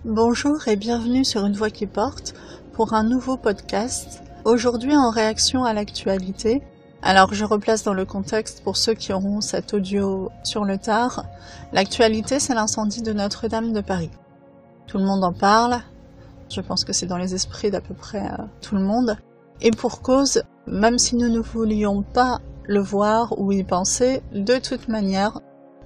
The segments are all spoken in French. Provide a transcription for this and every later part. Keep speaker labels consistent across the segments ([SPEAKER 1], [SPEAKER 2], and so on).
[SPEAKER 1] Bonjour et bienvenue sur Une Voix qui porte pour un nouveau podcast. Aujourd'hui en réaction à l'actualité. Alors je replace dans le contexte pour ceux qui auront cet audio sur le tard. L'actualité, c'est l'incendie de Notre-Dame de Paris. Tout le monde en parle. Je pense que c'est dans les esprits d'à peu près tout le monde. Et pour cause, même si nous ne voulions pas le voir ou y penser, de toute manière,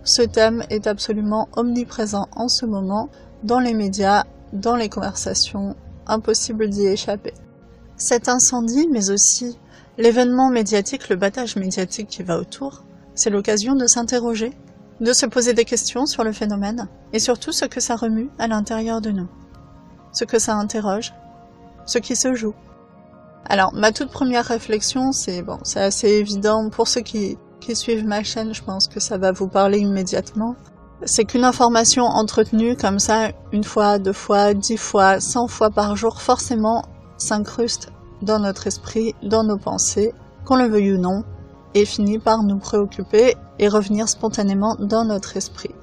[SPEAKER 1] ce thème est absolument omniprésent en ce moment, dans les médias, dans les conversations, impossible d'y échapper. Cet incendie, mais aussi l'événement médiatique, le battage médiatique qui va autour, c'est l'occasion de s'interroger, de se poser des questions sur le phénomène, et surtout ce que ça remue à l'intérieur de nous, ce que ça interroge, ce qui se joue. Alors, ma toute première réflexion, c'est assez évident pour ceux qui suivent ma chaîne, je pense que ça va vous parler immédiatement. C'est qu'une information entretenue comme ça, 1 fois, 2 fois, 10 fois, 100 fois par jour, forcément s'incruste dans notre esprit, dans nos pensées, qu'on le veuille ou non, et finit par nous préoccuper et revenir spontanément dans notre esprit.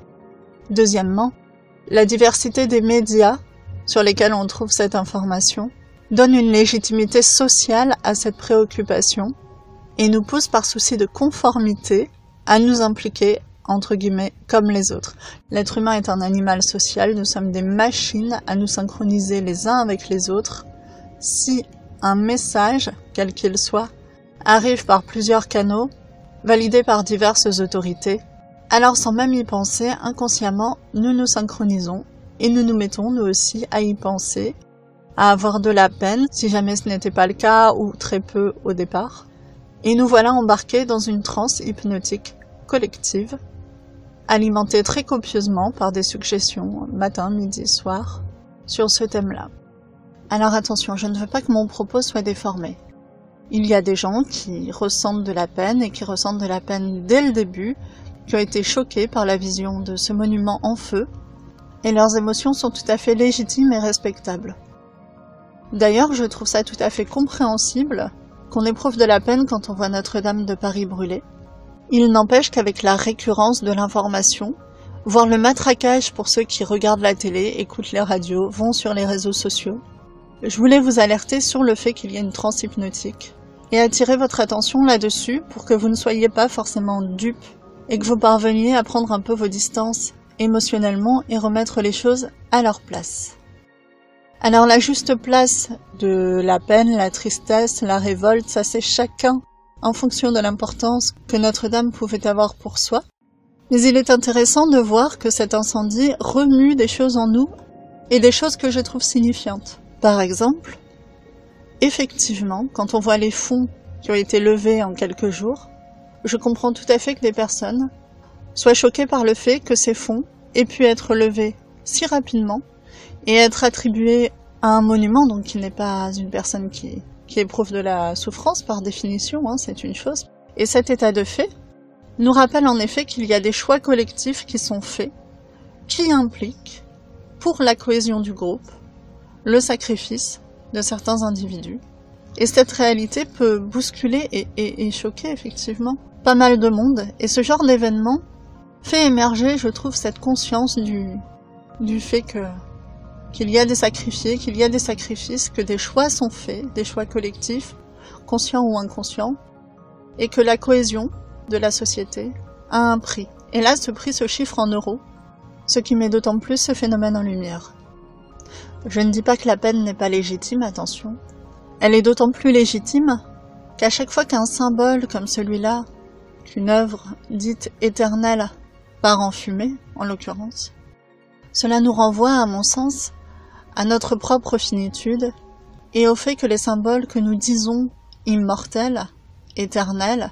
[SPEAKER 1] Deuxièmement, la diversité des médias sur lesquels on trouve cette information donne une légitimité sociale à cette préoccupation et nous pousse par souci de conformité à nous impliquer, entre guillemets, comme les autres. L'être humain est un animal social, nous sommes des machines à nous synchroniser les uns avec les autres. Si un message, quel qu'il soit, arrive par plusieurs canaux, validé par diverses autorités, alors sans même y penser, inconsciemment, nous nous synchronisons et nous nous mettons, nous aussi, à y penser, à avoir de la peine, si jamais ce n'était pas le cas, ou très peu au départ. Et nous voilà embarqués dans une transe hypnotique collective, alimentée très copieusement par des suggestions, matin, midi, soir, sur ce thème-là. Alors attention, je ne veux pas que mon propos soit déformé. Il y a des gens qui ressentent de la peine, et qui ressentent de la peine dès le début, qui ont été choqués par la vision de ce monument en feu, et leurs émotions sont tout à fait légitimes et respectables. D'ailleurs, je trouve ça tout à fait compréhensible qu'on éprouve de la peine quand on voit Notre-Dame de Paris brûler. Il n'empêche qu'avec la récurrence de l'information, voire le matraquage pour ceux qui regardent la télé, écoutent les radios, vont sur les réseaux sociaux, je voulais vous alerter sur le fait qu'il y a une transe hypnotique et attirer votre attention là-dessus pour que vous ne soyez pas forcément dupes et que vous parveniez à prendre un peu vos distances émotionnellement et remettre les choses à leur place. Alors la juste place de la peine, la tristesse, la révolte, ça c'est chacun en fonction de l'importance que Notre-Dame pouvait avoir pour soi. Mais il est intéressant de voir que cet incendie remue des choses en nous et des choses que je trouve signifiantes. Par exemple, effectivement, quand on voit les fonds qui ont été levés en quelques jours, je comprends tout à fait que des personnes soient choquées par le fait que ces fonds aient pu être levés si rapidement et être attribué à un monument, donc qui n'est pas une personne qui éprouve de la souffrance par définition, c'est une chose. Et cet état de fait nous rappelle en effet qu'il y a des choix collectifs qui sont faits, qui impliquent, pour la cohésion du groupe, le sacrifice de certains individus. Et cette réalité peut bousculer et choquer effectivement pas mal de monde. Et ce genre d'événement fait émerger, je trouve, cette conscience du fait qu'il y a des sacrifiés, qu'il y a des sacrifices, que des choix sont faits, des choix collectifs, conscients ou inconscients, et que la cohésion de la société a un prix. Et là, ce prix se chiffre en euros, ce qui met d'autant plus ce phénomène en lumière. Je ne dis pas que la peine n'est pas légitime, attention. Elle est d'autant plus légitime qu'à chaque fois qu'un symbole comme celui-là, qu'une œuvre dite éternelle, part en fumée, en l'occurrence, cela nous renvoie, à mon sens, à notre propre finitude et au fait que les symboles que nous disons immortels, éternels,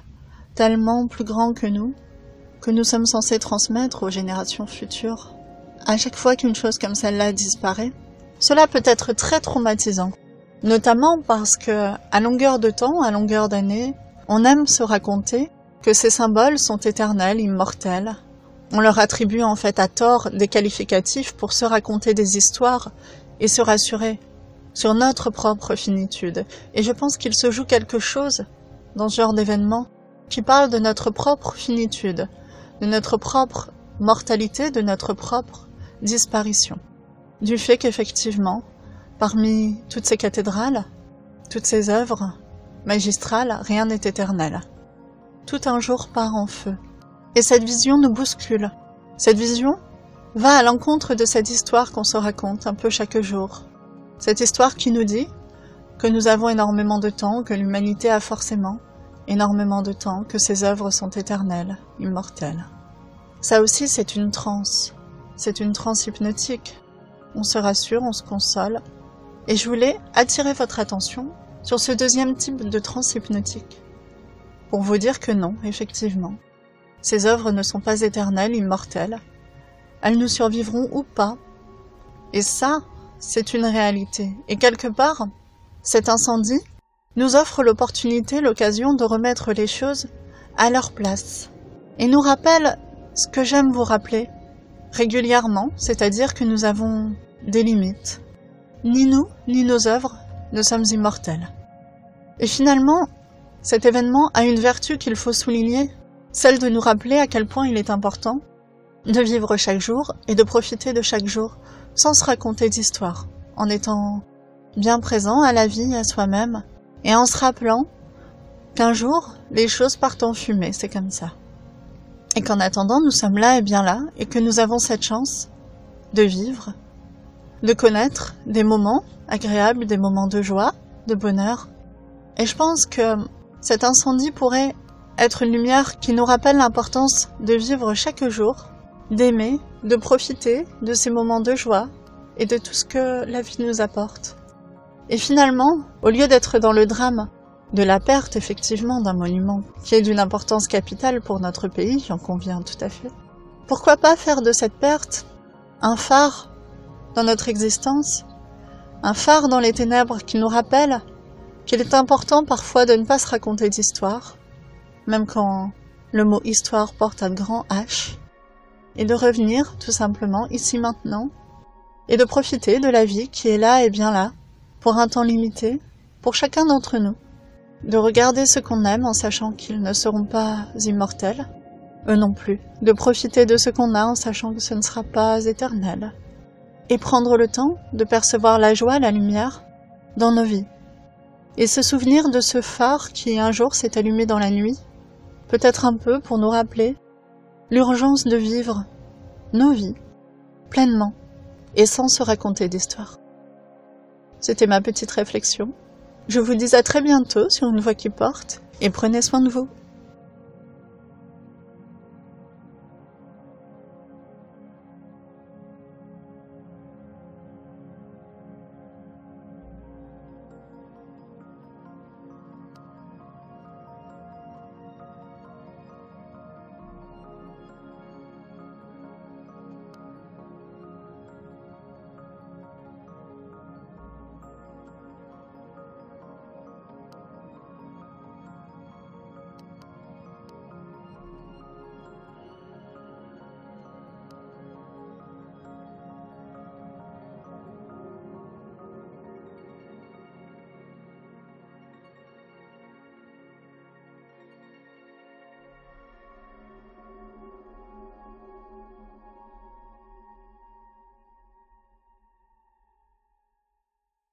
[SPEAKER 1] tellement plus grands que nous sommes censés transmettre aux générations futures, à chaque fois qu'une chose comme celle-là disparaît, cela peut être très traumatisant, notamment parce que, à longueur de temps, à longueur d'années, on aime se raconter que ces symboles sont éternels, immortels. On leur attribue en fait à tort des qualificatifs pour se raconter des histoires et se rassurer sur notre propre finitude. Et je pense qu'il se joue quelque chose dans ce genre d'événement qui parle de notre propre finitude, de notre propre mortalité, de notre propre disparition. du fait qu'effectivement, parmi toutes ces cathédrales, toutes ces œuvres magistrales, rien n'est éternel. Tout un jour part en feu. Et cette vision nous bouscule. Cette vision va à l'encontre de cette histoire qu'on se raconte un peu chaque jour. Cette histoire qui nous dit que nous avons énormément de temps, que l'humanité a forcément énormément de temps, que ses œuvres sont éternelles, immortelles. Ça aussi, c'est une transe. C'est une transe hypnotique. On se rassure, on se console. Et je voulais attirer votre attention sur ce deuxième type de transe hypnotique. Pour vous dire que non, effectivement, ces œuvres ne sont pas éternelles, immortelles. Elles nous survivront ou pas. Et ça, c'est une réalité. Et quelque part, cet incendie nous offre l'opportunité, l'occasion de remettre les choses à leur place. Et nous rappelle ce que j'aime vous rappeler régulièrement, c'est-à-dire que nous avons des limites. Ni nous, ni nos œuvres ne sommes immortels. Et finalement, cet événement a une vertu qu'il faut souligner, celle de nous rappeler à quel point il est important de vivre chaque jour et de profiter de chaque jour sans se raconter d'histoire, en étant bien présent à la vie, à soi-même, et en se rappelant qu'un jour, les choses partent en fumée, c'est comme ça. Et qu'en attendant, nous sommes là et bien là, et que nous avons cette chance de vivre, de connaître des moments agréables, des moments de joie, de bonheur. Et je pense que cet incendie pourrait être une lumière qui nous rappelle l'importance de vivre chaque jour, d'aimer, de profiter de ces moments de joie et de tout ce que la vie nous apporte. Et finalement, au lieu d'être dans le drame de la perte, effectivement, d'un monument qui est d'une importance capitale pour notre pays, j'en conviens tout à fait, pourquoi pas faire de cette perte un phare dans notre existence, un phare dans les ténèbres qui nous rappelle qu'il est important parfois de ne pas se raconter d'histoire, même quand le mot histoire porte un grand H, et de revenir tout simplement ici maintenant, et de profiter de la vie qui est là et bien là, pour un temps limité, pour chacun d'entre nous, de regarder ce qu'on aime en sachant qu'ils ne seront pas immortels, eux non plus, de profiter de ce qu'on a en sachant que ce ne sera pas éternel, et prendre le temps de percevoir la joie, la lumière dans nos vies, et se souvenir de ce phare qui un jour s'est allumé dans la nuit, peut-être un peu pour nous rappeler l'urgence de vivre nos vies pleinement et sans se raconter d'histoire. C'était ma petite réflexion. Je vous dis à très bientôt sur Une Voix qui porte et prenez soin de vous.